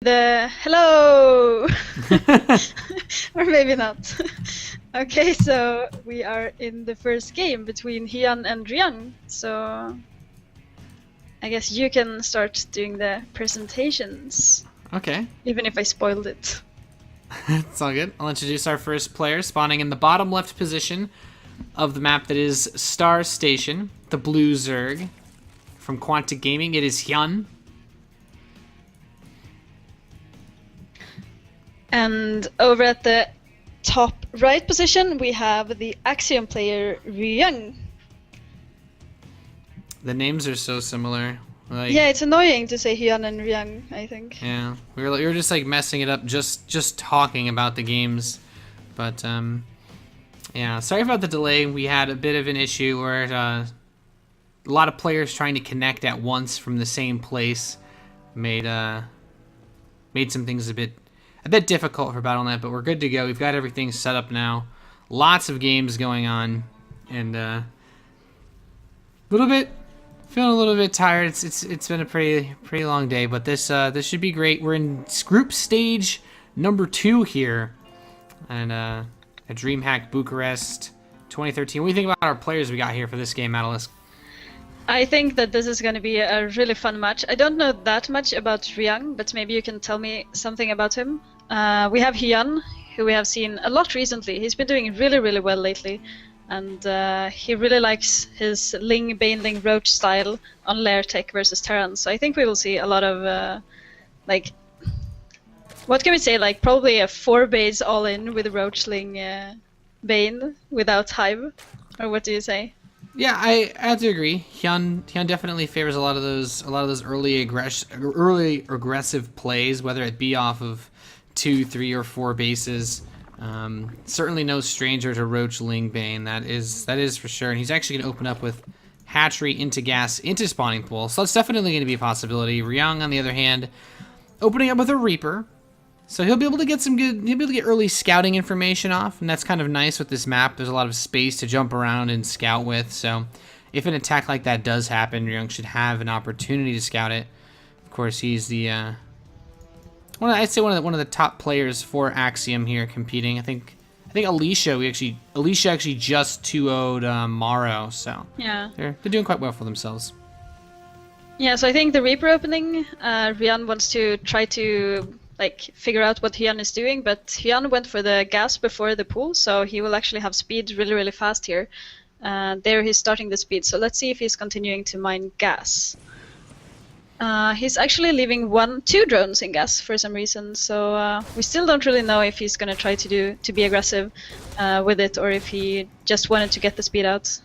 the hello, or maybe not. Okay, so we are in the first game between HyuN and Ryung. So I guess you can start doing the presentations. Okay. Even if I spoiled it. It's all good. I'll introduce our first player, spawning in the bottom left position of the map that is Star Station, the blue Zerg. From Quantic Gaming, it is HyuN. And over at the top right position, we have the Axiom player, Ryung. The names are so similar. Like, Yeah, it's annoying to say HyuN and Ryung, I think. yeah, we were just like messing it up just talking about the games, but yeah. Sorry about the delay. We had a bit of an issue where a lot of players trying to connect at once from the same place made some things a bit difficult for Battle.net, but we're good to go. We've got everything set up now. Lots of games going on, and feeling a little bit tired. It's been a pretty long day, but this should be great. We're in group stage number 2 here, and at Dreamhack Bucharest 2013. What do you think about our players we got here for this game, Atlas? I think that this is going to be a really fun match. I don't know that much about Ryung, but maybe you can tell me something about him. We have HyuN, who we have seen a lot recently. He's been doing really well lately, and he really likes his Ling, Baneling, Roach style on Lair Tech versus Terran. So I think we will see a lot of, like, what can we say, like probably a 4-base all-in with Roach, Ling, Bane without Hive, or what do you say? Yeah, I have to agree. HyuN definitely favors a lot of those early aggressive plays, whether it be off of 2, 3, or 4 bases. Certainly no stranger to Roach, Ling, Bane. That is for sure. And he's actually going to open up with Hatchery into Gas into Spawning Pool, so that's definitely going to be a possibility. Ryung, on the other hand, opening up with a Reaper. So he'll be able to get early scouting information off, and that's kind of nice with this map. There's a lot of space to jump around and scout with, so if an attack like that does happen, Ryung should have an opportunity to scout it. Of course, he's the I'd say one of the top players for Axiom here competing. I think Alicia actually just 2-0'd Morrow, so Yeah. they're doing quite well for themselves. Yeah, so I think the Reaper opening, Ryung wants to try to figure out what HyuN is doing, but HyuN went for the gas before the pool, so he will actually have speed really fast here. There he's starting the speed, so let's see if he's continuing to mine gas. He's actually leaving 2 drones in gas for some reason, so we still don't really know if he's gonna try to be aggressive with it, or if he just wanted to get the speed out.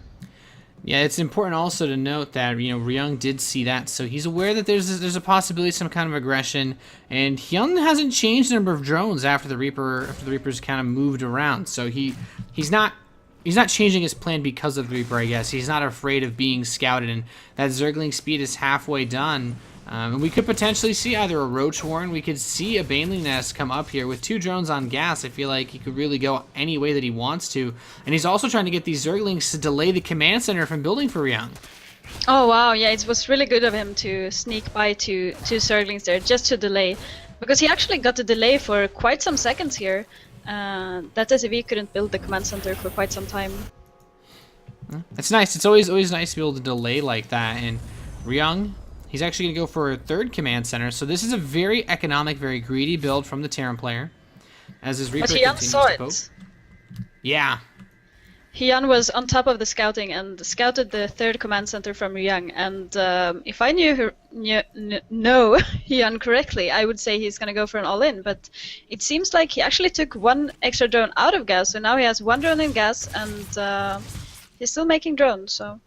Yeah, it's important also to note that Ryung did see that, so he's aware that there's a possibility of some kind of aggression, and HyuN hasn't changed the number of drones after the Reaper's kind of moved around, so he's not changing his plan because of the Reaper, I guess. He's not afraid of being scouted, and that Zergling speed is halfway done. And we could potentially see either a Roach Horn, we could see a Baneling Nest come up here. With 2 drones on gas, I feel like he could really go any way that he wants to. And he's also trying to get these Zerglings to delay the command center from building for Ryung. Oh wow, yeah, it was really good of him to sneak by two Zerglings there just to delay. Because he actually got a delay for quite some seconds here. That SAV couldn't build the command center for quite some time. It's nice. It's always nice to be able to delay like that. And Ryung, he's actually going to go for a 3rd command center. So this is a very economic, very greedy build from the Terran player. As his Reaper HyuN continues saw to poke. it. Yeah. HyuN was on top of the scouting and scouted the 3rd command center from Ryung. And if I know HyuN correctly, I would say he's going to go for an all-in. But it seems like he actually took 1 extra drone out of gas, so now he has 1 drone in gas, and he's still making drones. So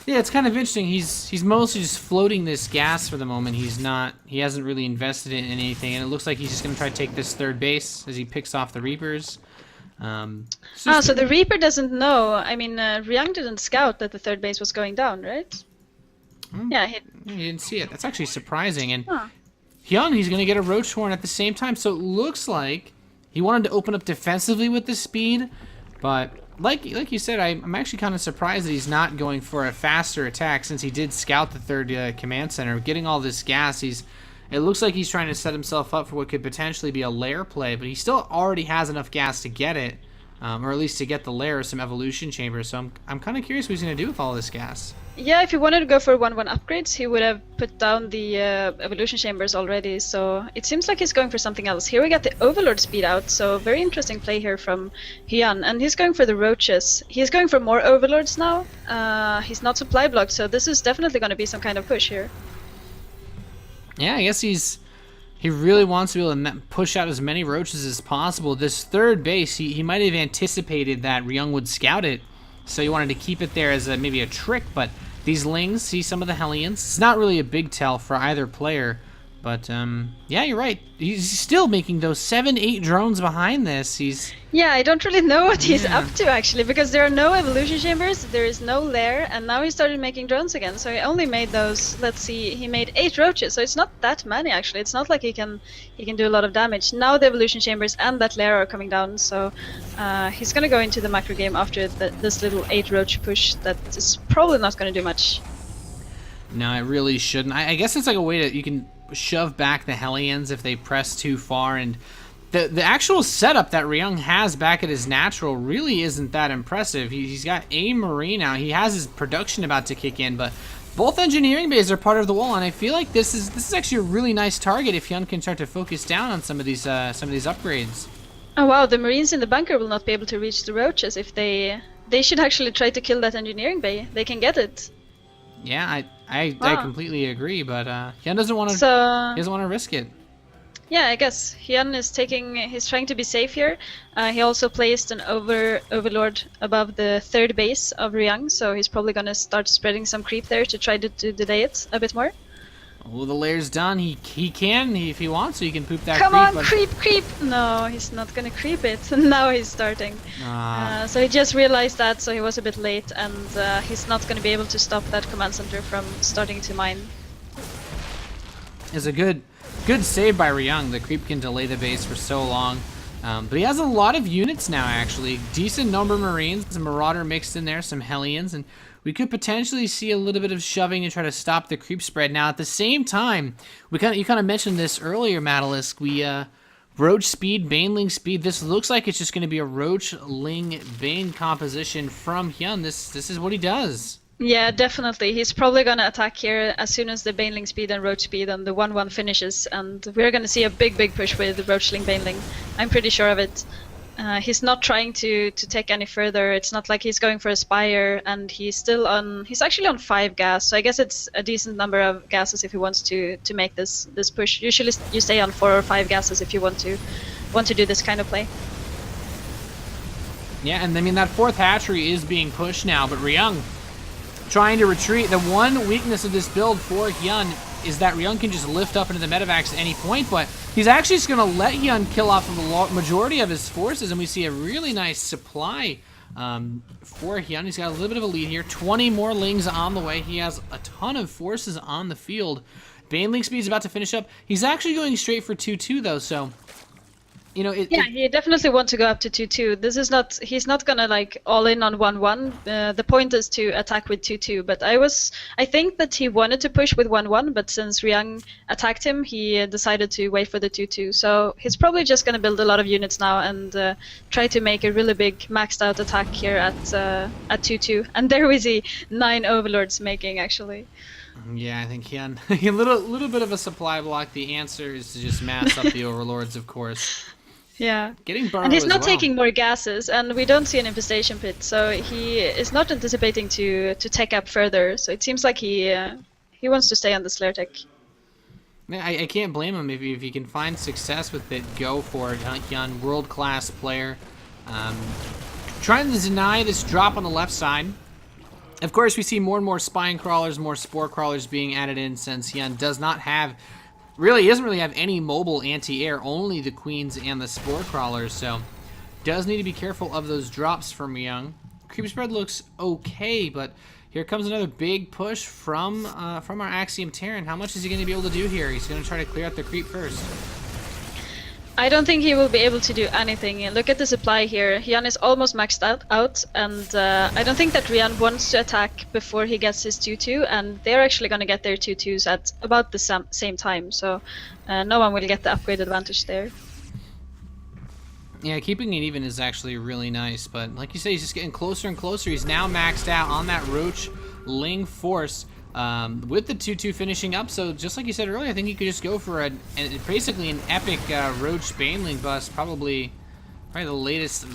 yeah, it's kind of interesting. He's mostly just floating this gas for the moment. He hasn't really invested in anything, and it looks like he's just going to try to take this 3rd base as he picks off the Reapers. So the Reaper doesn't know. I mean, Ryung didn't scout that the 3rd base was going down, right? Yeah, he didn't see it. That's actually surprising. And HyuN, he's going to get a Roach Horn at the same time. So it looks like he wanted to open up defensively with the speed, but like you said, I'm actually kind of surprised that he's not going for a faster attack, since he did scout the 3rd command center. Getting all this gas, It looks like he's trying to set himself up for what could potentially be a lair play, but he still already has enough gas to get it, or at least to get the lair or some evolution chambers. So I'm kind of curious what he's going to do with all this gas. Yeah, if he wanted to go for 1-1 upgrades, he would have put down the evolution chambers already, so it seems like he's going for something else. Here we got the Overlord speed out, so very interesting play here from HyuN, and he's going for the roaches. He's going for more Overlords now. He's not supply blocked, so this is definitely going to be some kind of push here. Yeah, I guess he really wants to be able to push out as many roaches as possible. This third base, he might have anticipated that Ryung would scout it, so he wanted to keep it there as maybe a trick, but these lings see some of the HyuNs. It's not really a big tell for either player, but yeah, you're right. He's still making those 7-8 drones behind this. Yeah, I don't really know what he's up to actually, because there are no evolution chambers, there is no lair, and now he started making drones again. So he only made those, let's see, he made 8 roaches, so it's not that many actually. It's not like he can do a lot of damage. Now the evolution chambers and that lair are coming down, so he's gonna go into the macro game after this little 8 roach push that is probably not gonna do much. No, it really shouldn't. I guess it's like a way that you can shove back the HyuNs if they press too far, and the actual setup that Ryung has back at his natural really isn't that impressive. He's got a Marine out. He has his production about to kick in, but both engineering bays are part of the wall, and I feel like this is actually a really nice target if HyuN can start to focus down on some of these upgrades. Oh wow, the Marines in the bunker will not be able to reach the roaches if they should actually try to kill that engineering bay. They can get it. Yeah, I completely agree, but HyuN doesn't want to. He doesn't want to risk it. Yeah, I guess HyuN he's trying to be safe here. He also placed an Overlord above the third base of Ryung, so he's probably gonna start spreading some creep there to try to delay it a bit more. Well, the lair's done. He can, if he wants, so he can poop that Come creep. Come on, creep! No, he's not gonna creep it. Now he's starting. So he just realized that, so he was a bit late, and he's not gonna be able to stop that command center from starting to mine. It's a good save by Ryung. The creep can delay the base for so long. But he has a lot of units now, actually. Decent number of Marines, a Marauder mixed in there, some HyuNs, and we could potentially see a little bit of shoving to try to stop the creep spread. Now, at the same time, you kind of mentioned this earlier, Matalisk. We Roach speed, Baneling speed. This looks like it's just going to be a Roach, Ling, Bane composition from HyuN. This is what he does. Yeah, definitely. He's probably going to attack here as soon as the Baneling speed and Roach speed and the 1-1 finishes, and we're going to see a big push with the Roachling Baneling. I'm pretty sure of it. He's not trying to take any further. It's not like he's going for a Spire, and he's actually on 5 gas, so I guess it's a decent number of gases if he wants to make this push. Usually you stay on 4 or 5 gases if you want to do this kind of play. Yeah, and I mean that 4th hatchery is being pushed now, but Ryung trying to retreat. The one weakness of this build for HyuN is that Ryung can just lift up into the medevacs at any point, but he's actually just going to let HyuN kill off the majority of his forces, and we see a really nice supply for HyuN. He's got a little bit of a lead here. 20 more Lings on the way. He has a ton of forces on the field. Baneling speed is about to finish up. He's actually going straight for 2-2, though, so you know, he definitely wants to go up to 2-2. He's not gonna like all in on 1-1. The point is to attack with 2-2. But I think that he wanted to push with 1-1, but since Ryung attacked him, he decided to wait for the 2-2. So he's probably just gonna build a lot of units now and try to make a really big maxed out attack here at 2-2. And there we see 9 Overlords making actually. Yeah, I think HyuN a little bit of a supply block. The answer is to just mass up the Overlords, of course. Yeah, getting burrow and he's not well. taking more gases, and we don't see an infestation pit, so he is not anticipating to tech up further. So it seems like he wants to stay on the Slayer tech. I can't blame him if he can find success with it. Go for it, HyuN, world-class player. Trying to deny this drop on the left side. Of course, we see more and more spine crawlers, more spore crawlers being added in, since HyuN doesn't really have any mobile anti-air, only the queens and the spore crawlers, so does need to be careful of those drops from Ryung. Creep spread looks okay, but here comes another big push from our Axiom Terran. How much is he going to be able to do here? He's going to try to clear out the creep first. I don't think he will be able to do anything. Look at the supply here. HyuN is almost maxed out, and I don't think that Ryung wants to attack before he gets his 2-2, and they're actually going to get their 2-2s at about the same time, so no one will get the upgrade advantage there. Yeah, keeping it even is actually really nice, but like you say, he's just getting closer and closer. He's now maxed out on that Roach Ling Force. With the 2-2 finishing up, so just like you said earlier, I think you could just go for basically an epic Roach Baneling bust, probably the latest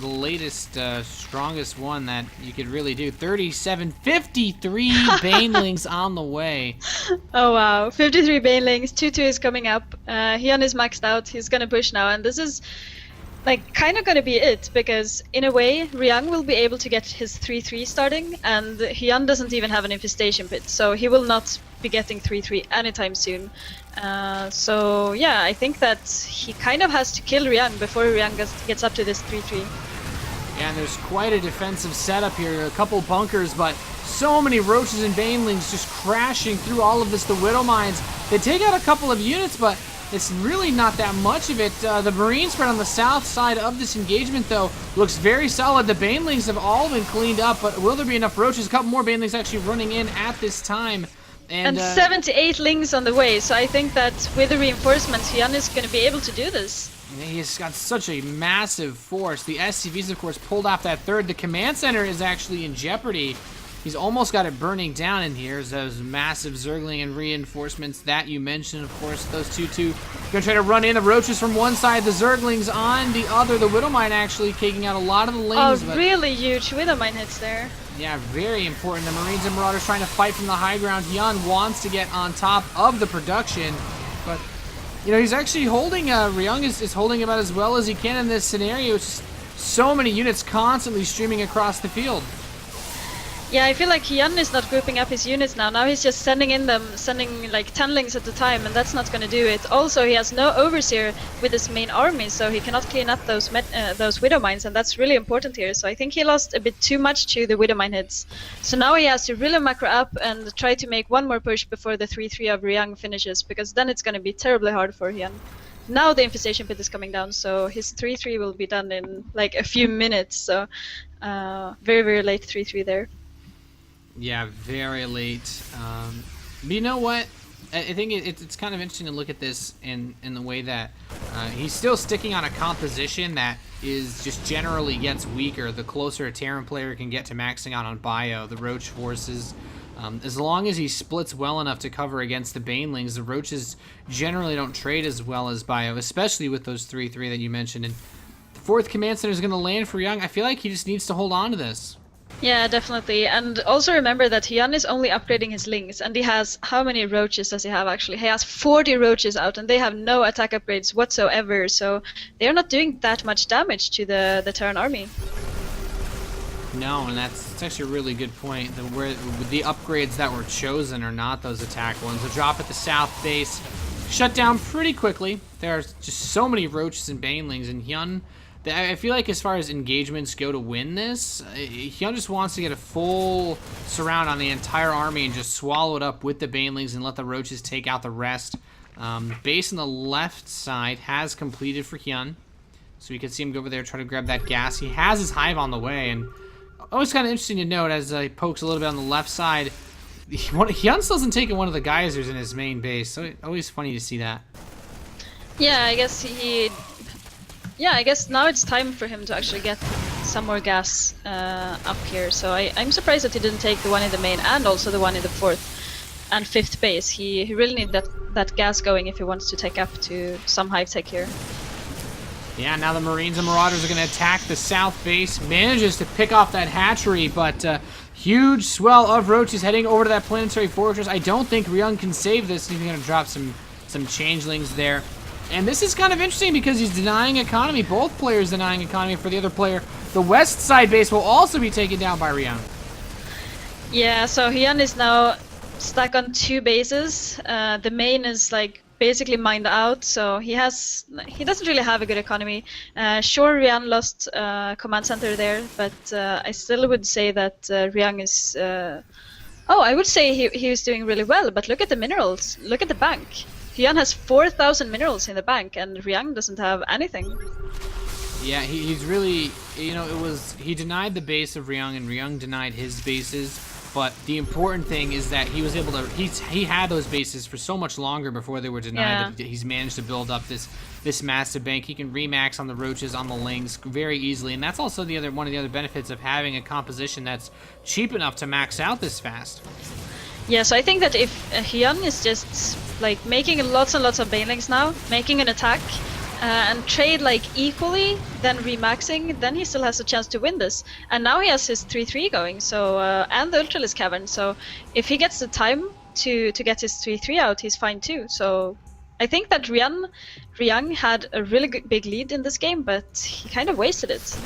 strongest one that you could really do. 53 Banelings on the way. Oh wow, 53 Banelings, 2-2 is coming up. HyuN is maxed out, he's gonna push now, and this is like kind of gonna be it, because in a way Ryung will be able to get his 3-3 starting, and HyuN doesn't even have an infestation pit, so he will not be getting 3-3 anytime soon. So yeah, I think that he kind of has to kill Ryung before Ryung gets up to this 3-3. Yeah, and there's quite a defensive setup here, a couple bunkers, but so many Roaches and Banelings just crashing through all of this. The Widow Mines, they take out a couple of units, but it's really not that much of it. The Marine spread on the south side of this engagement, though, looks very solid. The Banelings have all been cleaned up, but will there be enough Roaches? A couple more Banelings actually running in at this time. And 78 Lings on the way, so I think that with the reinforcements, HyuN is going to be able to do this. He's got such a massive force. The SCVs, of course, pulled off that third. The command center is actually in jeopardy. He's almost got it burning down in here. Those massive Zergling and reinforcements that you mentioned, of course, those 2-2. Gonna try to run in the Roaches from one side, the Zerglings on the other. The Widowmine actually taking out a lot of the Lings. Oh, really huge Widowmine hits there. Yeah, very important. The Marines and Marauders trying to fight from the high ground. HyuN wants to get on top of the production, but you know, he's actually holding, Ryung is holding about as well as he can in this scenario. It's just so many units constantly streaming across the field. Yeah, I feel like HyuN is not grouping up his units now. Now he's just sending like 10 Lings at a time, and that's not going to do it. Also, he has no Overseer with his main army, so he cannot clean up those Widow Mines, and that's really important here. So I think he lost a bit too much to the Widow Mine hits. So now he has to really macro up and try to make one more push before the 3-3 of Ryung finishes, because then it's going to be terribly hard for HyuN. Now the infestation pit is coming down, so his 3-3 will be done in like a few minutes. So very, very late 3-3 there. Yeah, very late. But you know what? I think it's kind of interesting to look at this in the way that he's still sticking on a composition that is just generally gets weaker the closer a Terran player can get to maxing out on bio. The Roach forces, as long as he splits well enough to cover against the Banelings, the Roaches generally don't trade as well as bio, especially with those 3-3 that you mentioned. And the 4th command center is going to land for Ryung. I feel like he just needs to hold on to this. Yeah, definitely. And also remember that HyuN is only upgrading his Lings, and he has, how many Roaches does he have actually? He has 40 Roaches out, and they have no attack upgrades whatsoever, so they're not doing that much damage to the Terran army. No, and that's actually a really good point. The upgrades that were chosen are not those attack ones. The drop at the south base shut down pretty quickly. There are just so many Roaches and Banelings, and HyuN, I feel like as far as engagements go to win this, HyuN just wants to get a full surround on the entire army and just swallow it up with the Banelings and let the Roaches take out the rest. Base on the left side has completed for HyuN, so we can see him go over there, try to grab that gas. He has his hive on the way, and always kind of interesting to note as he pokes a little bit on the left side, HyuN still hasn't taken one of the geysers in his main base, so always funny to see that. Yeah, I guess I guess now it's time for him to actually get some more gas up here. So I'm surprised that he didn't take the one in the main and also the one in the 4th and 5th base. He really needs that gas going if he wants to take up to some hive tech here. Yeah, now the Marines and Marauders are going to attack the south base. Manages to pick off that hatchery, but huge swell of Roaches heading over to that planetary fortress. I don't think Ryung can save this. He's going to drop some changelings there. And this is kind of interesting because he's denying economy. Both players denying economy for the other player. The west side base will also be taken down by Ryung. Yeah, so HyuN is now stuck on 2 bases. The main is like basically mined out, so he doesn't really have a good economy. Sure, Ryung lost command center there, but I still would say that Ryung is. I would say he was doing really well. But look at the minerals. Look at the bank. HyuN has 4,000 minerals in the bank, and Ryung doesn't have anything. Yeah, he's really, you know, he denied the base of Ryung, and Ryung denied his bases. But the important thing is that he was able to, he had those bases for so much longer before they were denied. That he's managed to build up this massive bank. He can remax on the roaches, on the lings very easily, and that's also one of the other benefits of having a composition that's cheap enough to max out this fast. Yeah, so I think that if HyuN is just like making lots and lots of banelings now, making an attack, and trade like equally, then remaxing, then he still has a chance to win this. And now he has his 3-3 going, so and the Ultralisk Cavern. So if he gets the time to get his 3-3 out, he's fine too. So I think that Ryung had a really big lead in this game, but he kind of wasted it.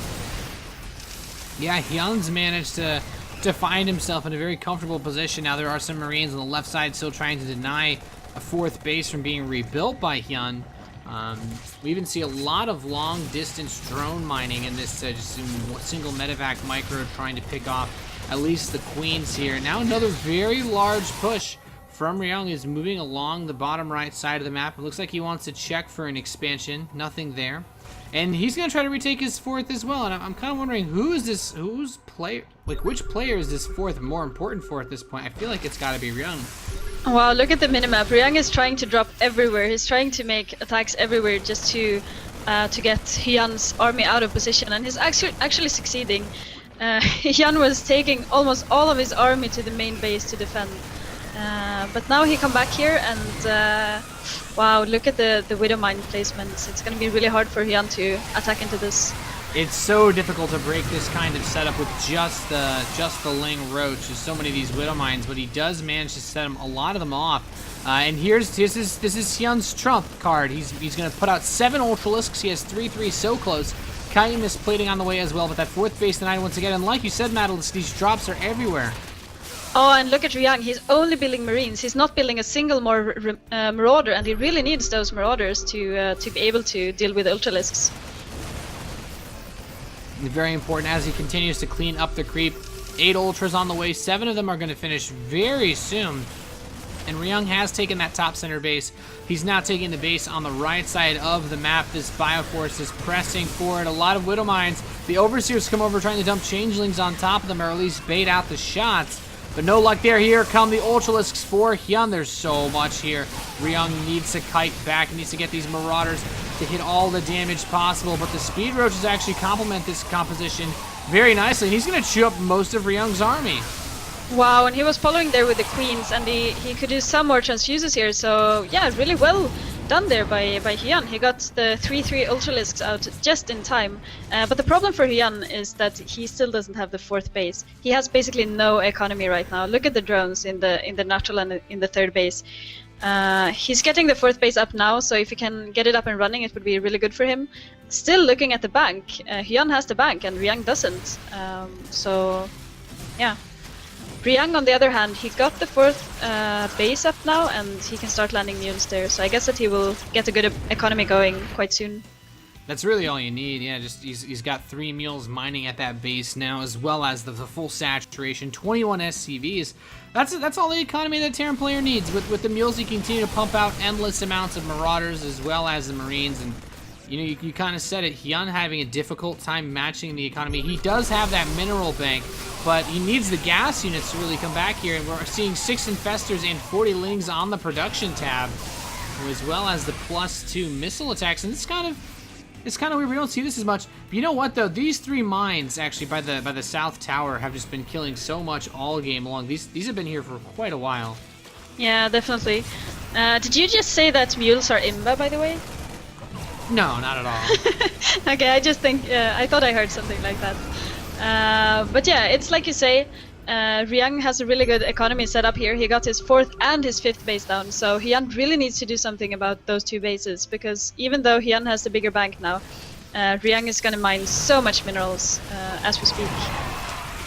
Yeah, HyuN's managed to find himself in a very comfortable position. Now there are some Marines on the left side still trying to deny a fourth base from being rebuilt by HyuN. We even see a lot of long-distance drone mining in this just single medevac micro, trying to pick off at least the queens here. Now another very large push from Ryung is moving along the bottom right side of the map. It looks like he wants to check for an expansion. Nothing there. And he's going to try to retake his fourth as well. And I'm kind of wondering whose player, like which player is this fourth more important for at this point? I feel like it's got to be Ryung. Wow, look at the minimap. Ryung is trying to drop everywhere. He's trying to make attacks everywhere just to get HyuN's army out of position, and he's actually succeeding. HyuN was taking almost all of his army to the main base to defend. But now he come back here and wow, look at the Widow Mine placements. It's going to be really hard for HyuN to attack into this. It's so difficult to break this kind of setup with just the Ling Roach. There's so many of these Widow Mines, but he does manage to set a lot of them off. And this is HyuN's trump card. He's going to put out 7 Ultralisks. He has 3-3 so close. HyuN is plating on the way as well, but that fourth base denied once again. And like you said, Madelis, these drops are everywhere. Oh, and look at Ryung. He's only building Marines. He's not building a single more Marauder, and he really needs those Marauders to be able to deal with Ultralisks. Very important as he continues to clean up the creep. 8 Ultras on the way. 7 of them are going to finish very soon. And Ryung has taken that top center base. He's now taking the base on the right side of the map. This Bioforce is pressing forward. A lot of Widow Mines. The Overseers come over trying to dump Changelings on top of them, or at least bait out the shots. But no luck there. Here come the Ultralisks for HyuN. There's so much here. Ryung needs to kite back. He needs to get these Marauders to hit all the damage possible. But the Speed Roaches actually complement this composition very nicely. And he's going to chew up most of Ryung's army. Wow, and he was following there with the Queens, and he could do some more transfuses here. So yeah, really well done there by HyuN. He got the 3-3 Ultralisks out just in time. But the problem for HyuN is that he still doesn't have the fourth base. He has basically no economy right now. Look at the drones in the natural and in the third base. He's getting the fourth base up now, so if he can get it up and running, it would be really good for him. Still looking at the bank, HyuN has the bank and Ryung doesn't. So yeah. Ryung, on the other hand, he got the fourth base up now, and he can start landing mules there. So I guess that he will get a good economy going quite soon. That's really all you need. Yeah, just he's got 3 mules mining at that base now, as well as the full saturation, 21 SCVs. That's all the economy that Terran player needs. With the mules, he continue to pump out endless amounts of Marauders as well as the Marines. And you know, you kind of said it. HyuN having a difficult time matching the economy. He does have that mineral bank, but he needs the gas units to really come back here. And we're seeing 6 Infestors and 40 Lings on the production tab, as well as the +2 missile attacks. And it's kind of weird. We don't see this as much. But you know what, though? These 3 mines, actually, by the South Tower, have just been killing so much all game long. These have been here for quite a while. Yeah, definitely. Did you just say that mules are imba, by the way? No, not at all. Okay, I just think I thought I heard something like that. But yeah, it's like you say. Ryung has a really good economy set up here. He got his 4th and his 5th base down, so HyuN really needs to do something about those 2 bases, because even though HyuN has the bigger bank now, Ryung is going to mine so much minerals as we speak.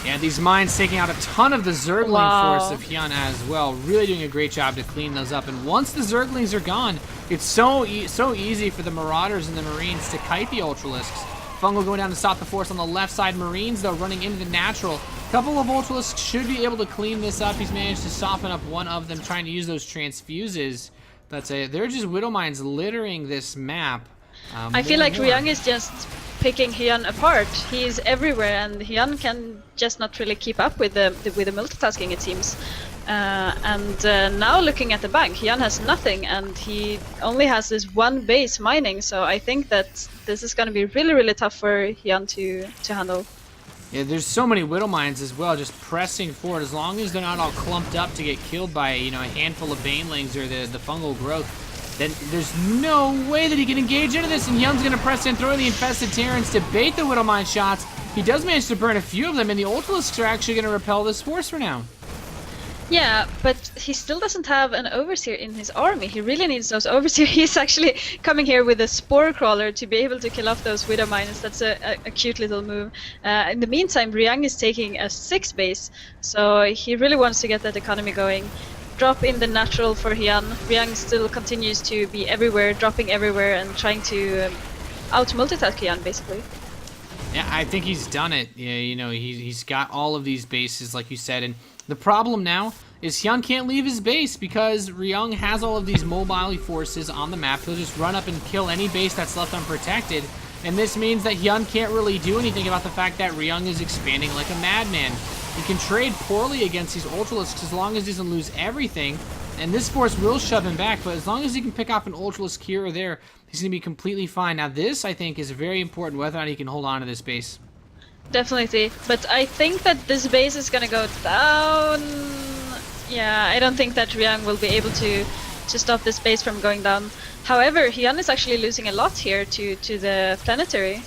Yeah, these mines taking out a ton of the Zergling force of HyuN as well. Really doing a great job to clean those up. And once the Zerglings are gone, it's so easy for the Marauders and the Marines to kite the Ultralisks. Fungal going down to stop the force on the left side. Marines, though, running into the natural. Couple of Ultralisks should be able to clean this up. He's managed to soften up one of them, trying to use those transfuses But there are just Widow Mines littering this map. I feel like Ryung is just picking HyuN apart. He is everywhere, and HyuN can just not really keep up with the multitasking, it seems. Now looking at the bank, HyuN has nothing, and he only has this one base mining. So I think that this is going to be really, really tough for HyuN to handle. Yeah, there's so many Widow Mines as well, just pressing forward. As long as they're not all clumped up to get killed by, you know, a handful of Banelings or the fungal growth, then there's no way that he can engage into this. And HyuN's going to press in, throw the Infested Terrans to bait the Widow Mine shots. He does manage to burn a few of them, and the Ultilisks are actually going to repel this force for now. Yeah, but he still doesn't have an Overseer in his army. He really needs those Overseer. He's actually coming here with a Spore Crawler to be able to kill off those Widow Mines. That's a cute little move. In the meantime, Ryung is taking a 6 base, so he really wants to get that economy going. Drop in the natural for HyuN. Ryung still continues to be everywhere, dropping everywhere, and trying to out-multitask HyuN, basically. Yeah, I think he's done it. Yeah, you know, he's got all of these bases, like you said, and the problem now is HyuN can't leave his base because Ryung has all of these mobile forces on the map. He'll just run up and kill any base that's left unprotected, and this means that HyuN can't really do anything about the fact that Ryung is expanding like a madman. He can trade poorly against these Ultralisks as long as he doesn't lose everything, and this force will shove him back, but as long as he can pick off an Ultralisk here or there, he's going to be completely fine. Now this, I think, is very important, whether or not he can hold on to this base. Definitely, but I think that this base is gonna go down. Yeah, I don't think that Ryung will be able to stop this base from going down. However, HyuN is actually losing a lot here to the planetary.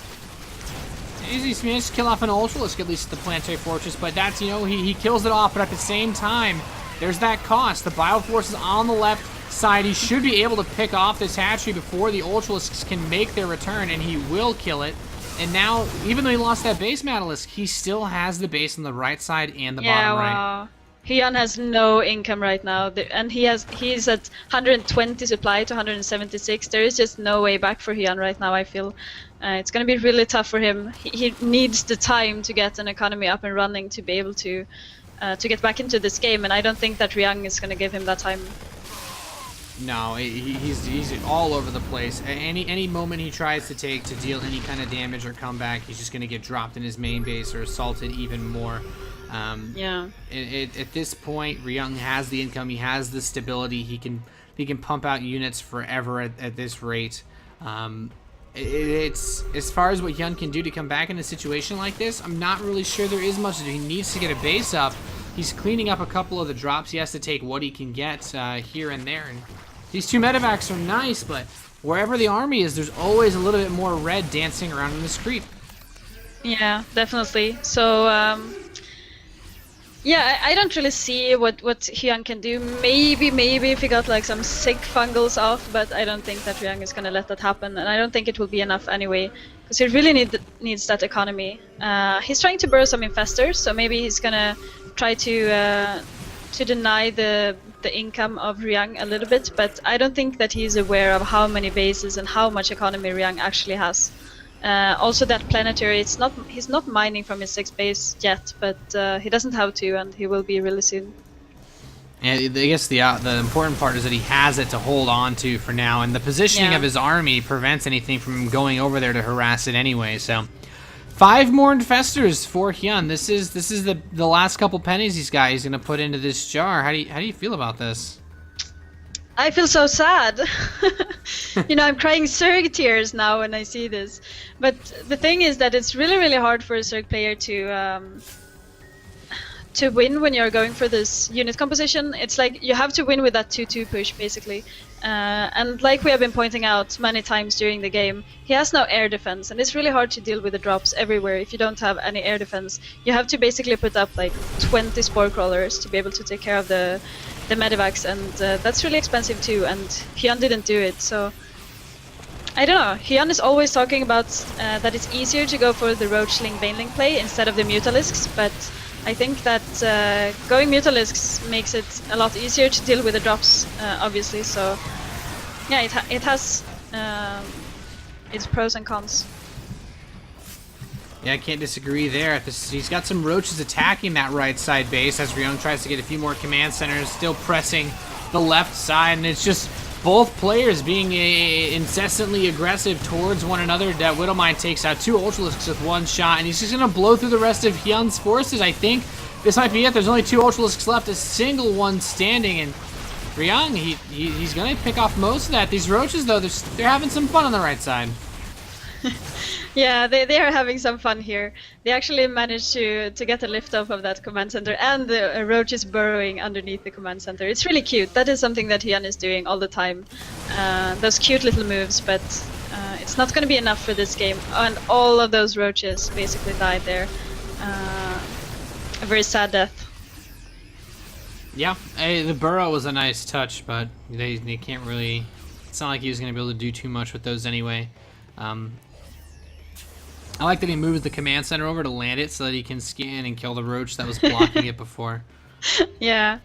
He's managed to kill off an Ultralisk, at least at the planetary fortress, but that's, you know, he kills it off, but at the same time, there's that cost. The Bioforce is on the left side. He should be able to pick off this hatchery before the Ultralisks can make their return, and he will kill it. And now, even though he lost that base Metalisk, he still has the base on the right side and the bottom right. Wow. HyuN has no income right now, and he's at 120 supply to 176. There is just no way back for HyuN right now, I feel. It's going to be really tough for him. He needs the time to get an economy up and running to be able to get back into this game, and I don't think that Ryung is going to give him that time. No, he's all over the place. Any moment he tries to take to deal any kind of damage or comeback, he's just going to get dropped in his main base or assaulted even more. Yeah. At this point, Ryung has the income. He has the stability. He can pump out units forever at this rate. It's as far as what HyuN can do to come back in a situation like this, I'm not really sure there is much to do. He needs to get a base up. He's cleaning up a couple of the drops. He has to take what he can get here and there. And these 2 medevacs are nice, but wherever the army is, there's always a little bit more red dancing around in this creep. Yeah, definitely. So, yeah, I don't really see what HyuN can do. Maybe if he got like some sick fungals off, but I don't think that Ryung is gonna let that happen, and I don't think it will be enough anyway, because he really needs that economy. He's trying to burrow some infestors, so maybe he's gonna try to deny the income of Ryung a little bit, but I don't think that he's aware of how many bases and how much economy Ryung actually has. Also that planetary, he's not mining from his 6th base yet, but he doesn't have to, and he will be really soon. And I guess the important part is that he has it to hold on to for now, and the positioning of his army prevents anything from him going over there to harass it anyway. So 5 more infestors for HyuN. This is the last couple pennies he's got. He's gonna put into this jar. How do you feel about this? I feel so sad. You know, I'm crying Zerg tears now when I see this. But the thing is that it's really, really hard for a Zerg player to win when you're going for this unit composition. It's like you have to win with that 2-2 push, basically. And like we have been pointing out many times during the game, he has no air defense, and it's really hard to deal with the drops everywhere if you don't have any air defense. You have to basically put up like 20 Spore Crawlers to be able to take care of the medevacs, and that's really expensive too, and HyuN didn't do it, so I don't know. HyuN is always talking about that it's easier to go for the Roachling Baneling play instead of the Mutalisks, but I think that going Mutalisks makes it a lot easier to deal with the drops, obviously, so yeah, it has its pros and cons. Yeah, I can't disagree there. He's got some roaches attacking that right side base as Ryung tries to get a few more command centers, still pressing the left side, and it's just both players being incessantly aggressive towards one another. That Widowmine takes out 2 Ultralisks with 1 shot, and he's just going to blow through the rest of HyuN's forces. I think this might be it. There's only 2 Ultralisks left, a single one standing, and Ryung, he's going to pick off most of that. These Roaches, though, they're having some fun on the right side. Yeah, they are having some fun here. They actually managed to get a lift off of that command center, and the roach is burrowing underneath the command center. It's really cute. That is something that HyuN is doing all the time. Those cute little moves, but it's not going to be enough for this game. And all of those roaches basically died there. A very sad death. Yeah, the burrow was a nice touch, but they can't really... It's not like he was going to be able to do too much with those anyway. I like that he moves the command center over to land it so that he can scan and kill the roach that was blocking it before. Yeah,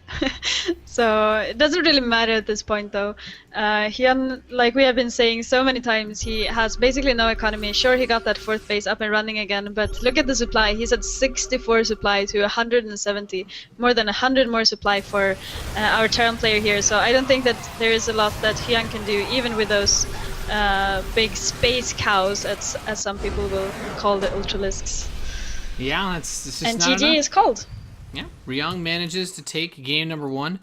so it doesn't really matter at this point though. HyuN, like we have been saying so many times, he has basically no economy. Sure, he got that 4th base up and running again, but look at the supply. He's at 64 supply to 170, more than 100 more supply for our Terran player here. So I don't think that there is a lot that HyuN can do, even with those big space cows, as some people will call the Ultralisks. Yeah, it's just and not GG enough. is called. Yeah, Ryung manages to take game number 1.